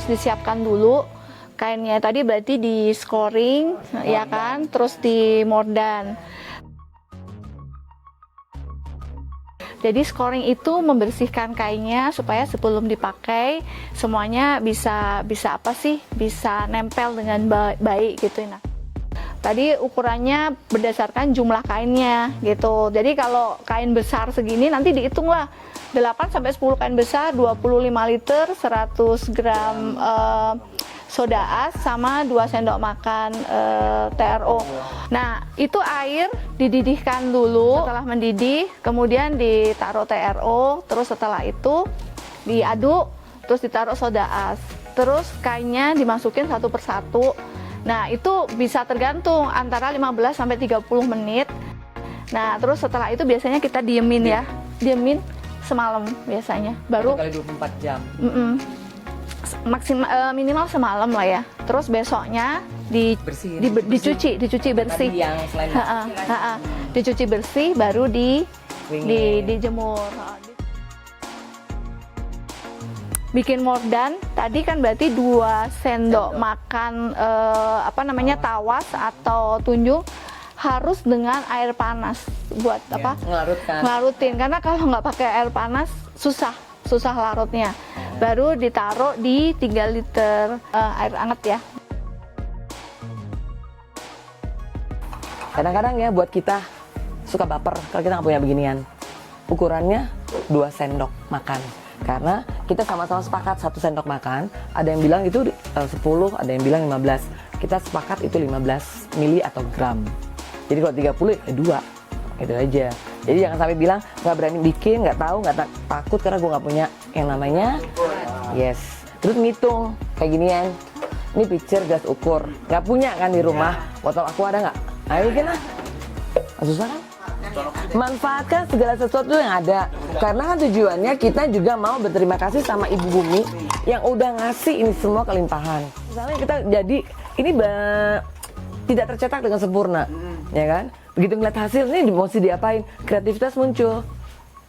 disiapkan dulu kainnya. Tadi berarti di scoring, ya kan, terus di mordan. Jadi scoring itu membersihkan kainnya supaya sebelum dipakai semuanya bisa bisa nempel dengan baik gitu. Nah, tadi ukurannya berdasarkan jumlah kainnya gitu. Jadi kalau kain besar segini nanti dihitunglah 8 sampai 10 kain besar, 25 liter, 100 gram soda as sama 2 sendok makan TRO. Nah, itu air dididihkan dulu. Setelah mendidih, kemudian ditaruh TRO, terus setelah itu diaduk, terus ditaruh soda as. Terus kainnya dimasukin satu persatu. Nah, itu bisa tergantung antara 15 sampai 30 menit. Nah, terus setelah itu biasanya kita diemin ya. Diemin semalam biasanya. Baru kali 24 jam. Maksimal minimal semalam lah ya. Terus besoknya Bersih, dicuci bersih. Tadi yang selain dicuci bersih baru dijemur. Bikin mordan tadi kan berarti 2 sendok makan tawas atau tunjung harus dengan air panas buat ngelarutin, karena kalau nggak pakai air panas susah larutnya. Baru ditaruh di 3 liter air hangat ya. Kadang-kadang ya buat kita suka baper kalau kita nggak punya beginian. Ukurannya 2 sendok makan. Karena kita sama-sama sepakat 1 sendok makan. Ada yang bilang itu 10, ada yang bilang 15. Kita sepakat itu 15 mili atau gram. Jadi kalau 30 ya 2. Gitu aja. Jadi jangan sampai bilang nggak berani bikin, nggak tahu, takut karena gue nggak punya yang namanya Terus ngitung kayak ginian. Ini pitcher gas ukur. Nggak punya kan di rumah. Botol aku ada nggak? Ayo bikin lah. Susah kan? Manfaatkan segala sesuatu yang ada. Karena kan tujuannya kita juga mau berterima kasih sama Ibu Bumi yang udah ngasih ini semua kelimpahan. Misalnya kita jadi ini tidak tercetak dengan sempurna, ya kan? Begitu ngeliat hasil ini mesti diapain? Kreativitas muncul.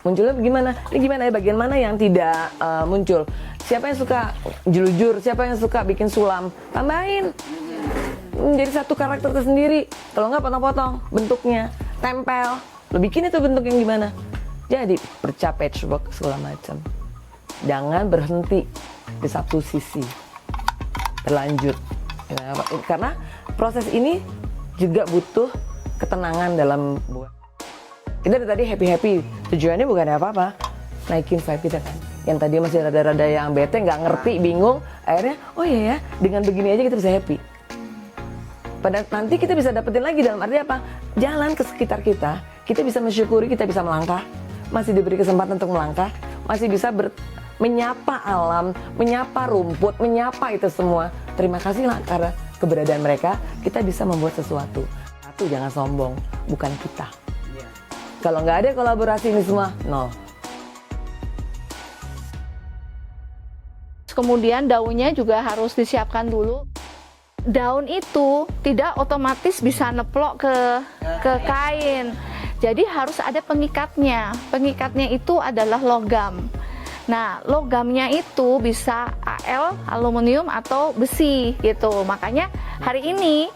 Munculnya gimana? Ini gimana ya, bagian mana yang tidak muncul? Siapa yang suka jelujur? Siapa yang suka bikin sulam? Tambahin. Menjadi satu karakter tersendiri. Kalau nggak potong-potong bentuknya, tempel. Lo bikin itu bentuk yang gimana? Jadi perca patchwork segala macam. Jangan berhenti di satu sisi. Terlanjut. Karena proses ini juga butuh ketenangan dalam buat. Kita dari tadi happy-happy, tujuannya bukan apa-apa, naikin vibe kita kan. Yang tadi masih rada-rada yang bete, nggak ngerti, bingung, akhirnya, oh iya ya, dengan begini aja kita bisa happy. Pada nanti kita bisa dapetin lagi dalam arti apa? Jalan ke sekitar kita bisa mensyukuri, kita bisa melangkah, masih diberi kesempatan untuk melangkah, masih bisa menyapa alam, menyapa rumput, menyapa itu semua. Terima kasih lah karena keberadaan mereka, kita bisa membuat sesuatu. Satu, jangan sombong, bukan kita. Kalau nggak ada kolaborasi ini semua, nol. Kemudian daunnya juga harus disiapkan dulu. Daun itu tidak otomatis bisa neplok ke kain. Jadi harus ada pengikatnya. Pengikatnya itu adalah logam. Nah, logamnya itu bisa Al, aluminium atau besi gitu. Makanya hari ini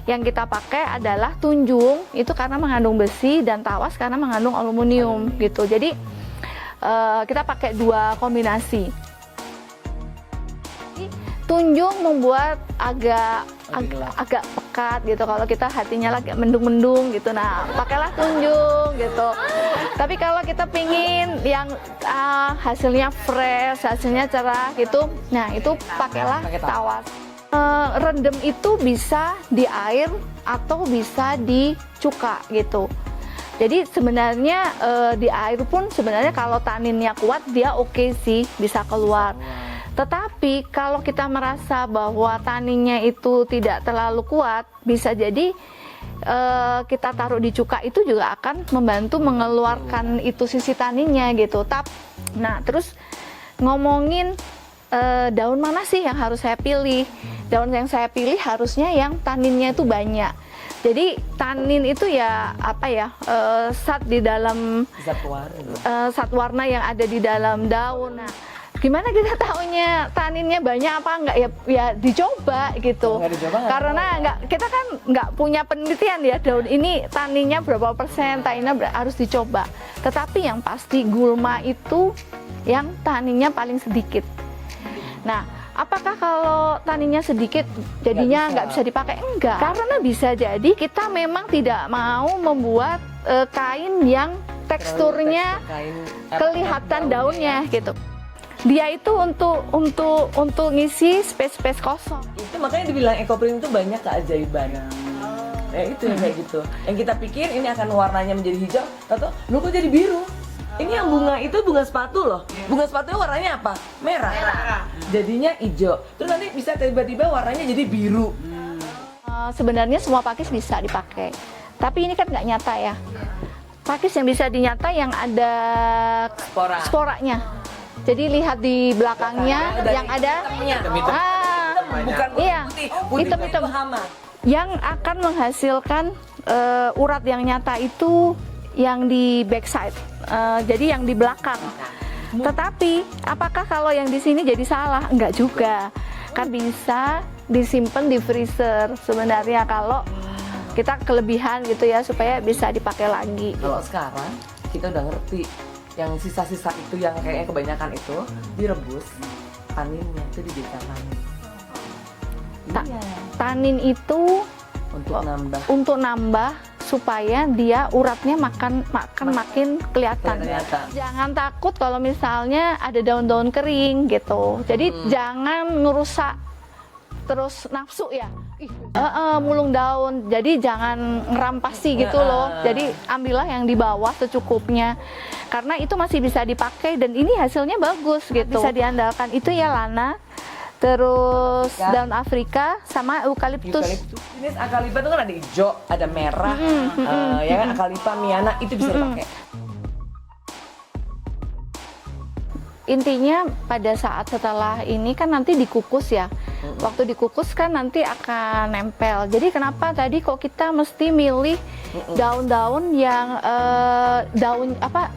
yang kita pakai adalah tunjung itu karena mengandung besi dan tawas karena mengandung aluminium gitu. Jadi kita pakai 2 kombinasi. Tunjung membuat agak pekat gitu. Kalau kita hatinya lagi mendung-mendung gitu, nah pakailah tunjung gitu. Tapi kalau kita pingin yang hasilnya fresh, hasilnya cerah gitu, nah itu pakailah tawas. Rendem itu bisa di air atau bisa di cuka gitu. Jadi sebenarnya di air pun sebenarnya kalau taninnya kuat dia oke sih, bisa keluar. Tetapi kalau kita merasa bahwa taninnya itu tidak terlalu kuat, bisa jadi kita taruh di cuka itu juga akan membantu mengeluarkan itu sisi taninnya gitu. Nah terus ngomongin daun mana sih yang harus saya pilih? Daun yang saya pilih harusnya yang taninnya itu banyak. Jadi tanin itu ya zat di dalam zat warna yang ada di dalam daun. Nah, gimana kita tahunya taninnya banyak apa enggak ya dicoba gitu. Nggak dicoba, nggak Karena kita kan nggak punya penelitian ya daun ini taninnya berapa persen, taninnya harus dicoba. Tetapi yang pasti gulma itu yang taninnya paling sedikit. Nah, apakah kalau taninnya sedikit jadinya nggak bisa dipakai? Enggak, karena bisa jadi kita memang tidak mau membuat kain yang teksturnya kelihatan daunnya gitu. Dia itu untuk ngisi space kosong. Itu makanya dibilang ekoprint itu banyak keajaiban. Ya itu yang kayak gitu. Yang kita pikir ini akan warnanya menjadi hijau, tahu lu kok jadi biru. Ini yang bunga itu bunga sepatu loh. Bunga sepatunya warnanya apa? Merah. Jadinya hijau. Terus nanti bisa tiba-tiba warnanya jadi biru. Sebenarnya semua pakis bisa dipakai. Tapi ini kan nggak nyata ya. Pakis yang bisa dinyata yang ada sporanya. Jadi lihat di belakangnya yang ada Bukan iya, putih hitam-hitam. hama. Yang akan menghasilkan urat yang nyata itu yang di backside, jadi yang di belakang. Tetapi apakah kalau yang di sini jadi salah? Enggak juga, kan bisa disimpan di freezer sebenarnya kalau kita kelebihan gitu ya supaya bisa dipakai lagi. Kalau sekarang kita udah ngerti yang sisa-sisa itu yang kayaknya kebanyakan itu direbus, taninnya itu dijadikan tanin. Tanin itu untuk nambah supaya dia uratnya makin kelihatan. Jangan takut kalau misalnya ada daun-daun kering gitu. Jadi jangan ngerusak terus nafsu ya. Mulung daun. Jadi jangan ngerampasi gitu loh. Jadi ambillah yang di bawah secukupnya. Karena itu masih bisa dipakai dan ini hasilnya bagus gitu. Bisa diandalkan itu ya lana. Terus daun Afrika sama eukaliptus. Jenis akalipa itu kan ada hijau, ada merah, ya kan akalipa miana itu bisa dipakai. Intinya pada saat setelah ini kan nanti dikukus ya. Waktu dikukus kan nanti akan nempel. Jadi kenapa tadi kok kita mesti milih daun-daun yang daun apa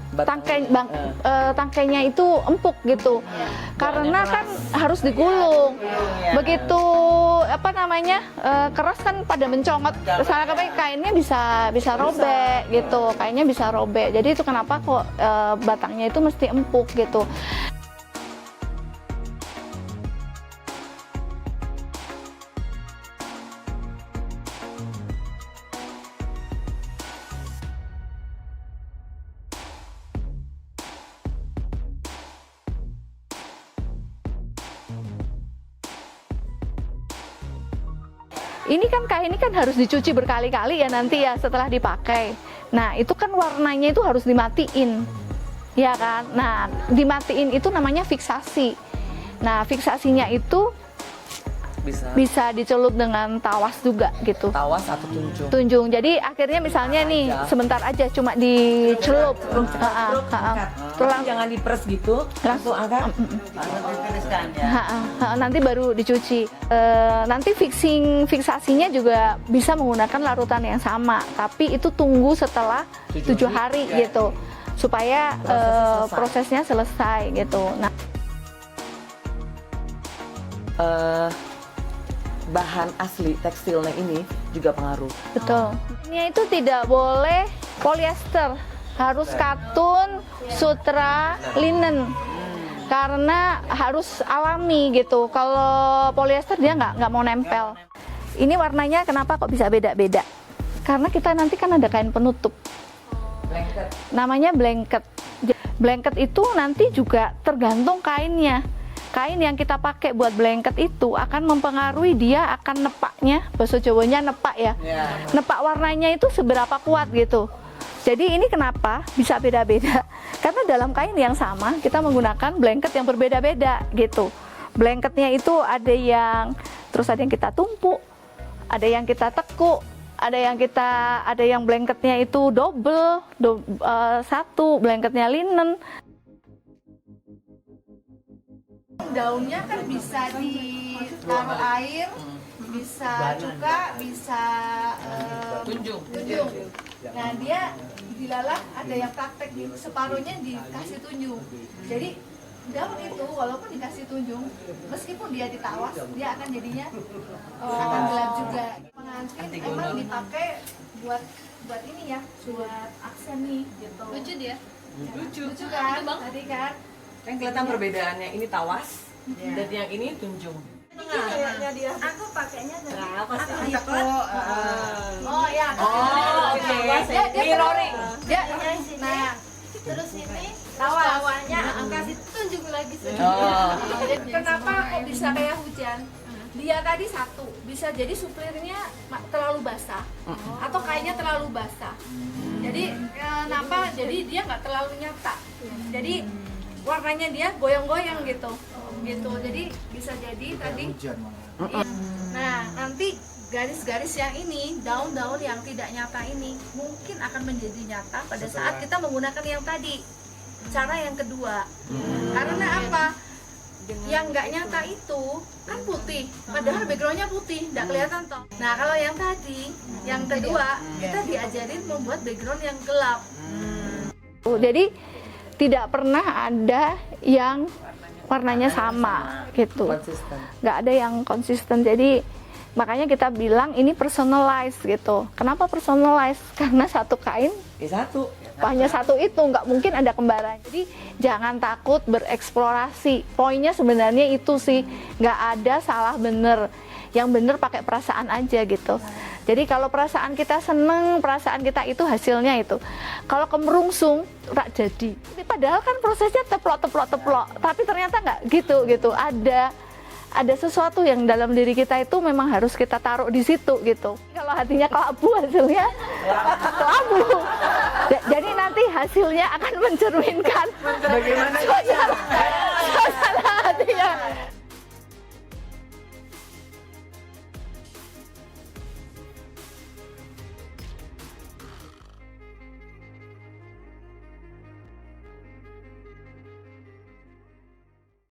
tangkainya itu empuk gitu. Karena kan harus digulung. Begitu apa namanya keras kan pada mencongot. Salah kainnya bisa robek gitu. Kainnya bisa robek. Jadi itu kenapa kok batangnya itu mesti empuk gitu. Ini kan kain ini kan harus dicuci berkali-kali ya nanti ya setelah dipakai. Nah itu kan warnanya itu harus dimatiin, ya kan? Nah dimatiin itu namanya fiksasi. Nah fiksasinya itu bisa dicelup dengan tawas juga gitu. Tawas atau tunjung. Tunjung. Jadi akhirnya misalnya nih sebentar aja cuma dicelup. Terus jangan diperes gitu. Langsung angkat. Nanti baru dicuci. Nanti fiksasinya juga bisa menggunakan larutan yang sama, tapi itu tunggu setelah 7 hari gitu supaya prosesnya selesai gitu. Nah. Bahan asli tekstilnya ini juga pengaruh. Betul. Ini itu tidak boleh polyester, harus katun, sutra, linen. Karena harus alami gitu. Kalau polyester dia nggak mau nempel. Ini warnanya kenapa kok bisa beda-beda? Karena kita nanti kan ada kain penutup. Blanket. Namanya blanket. Blanket itu nanti juga tergantung kainnya. Kain yang kita pakai buat blanket itu akan mempengaruhi dia akan nepaknya, bahasa Jawanya nepak ya. Nepak warnanya itu seberapa kuat gitu. Jadi ini kenapa bisa beda-beda? Karena dalam kain yang sama kita menggunakan blanket yang berbeda-beda gitu. Blanketnya itu ada yang kita tumpuk, ada yang kita tekuk, ada yang blanketnya itu double, satu blanketnya linen. Daunnya kan bisa ditaruh air, bisa cuka, bisa tunjung. Nah dia dilalah ada yang praktek separuhnya dikasih tunjung. Jadi daun itu walaupun dikasih tunjung, meskipun dia ditawas, dia akan jadinya akan gelap juga. Pengantin emang dipakai buat ini ya, buat aksen nih gitu. Lucu dia. Lucu. Lucu kan? Tadi kan? Kan kelihatan perbedaannya, ini tawas dan yang ini tunjung. Kayaknya dia. Aku pakainya dari Oh ya. Oh, oke. Mirroring. Dia nah, terus ini tawas. bawahnya aku kasih tunjuk lagi Oh. Kenapa kok bisa kayak hujan? Dia tadi satu, bisa jadi suplirnya terlalu basah atau kainnya terlalu basah. Jadi kenapa? Jadi dia nggak terlalu nyata. Jadi warnanya dia goyang-goyang gitu. Jadi bisa jadi tadi. Nah, nanti garis-garis yang ini, daun-daun yang tidak nyata ini mungkin akan menjadi nyata pada saat kita menggunakan yang tadi. Cara yang kedua. Karena apa? Yang nggak nyata itu kan putih, padahal backgroundnya putih, nggak kelihatan toh. Nah kalau yang tadi, yang kedua, kita diajarin membuat background yang gelap. Jadi tidak pernah ada yang warnanya sama gitu, Konsisten. nggak ada yang konsisten. Jadi makanya kita bilang ini personalized gitu. Kenapa personalized? Karena satu kain Satu. hanya satu itu, nggak mungkin ada kembaran. Jadi jangan takut bereksplorasi. Poinnya sebenarnya itu sih, nggak ada salah bener. Yang bener pakai perasaan aja gitu. Jadi kalau perasaan kita seneng, perasaan kita itu hasilnya itu. Kalau kemerungsung, rak jadi. Padahal kan prosesnya teplok. Tapi ternyata nggak gitu. Ada sesuatu yang dalam diri kita itu memang harus kita taruh di situ gitu. Kalau hatinya kelabu, hasilnya kelabu. Jadi nanti hasilnya akan mencerminkan Bagaimana? suasana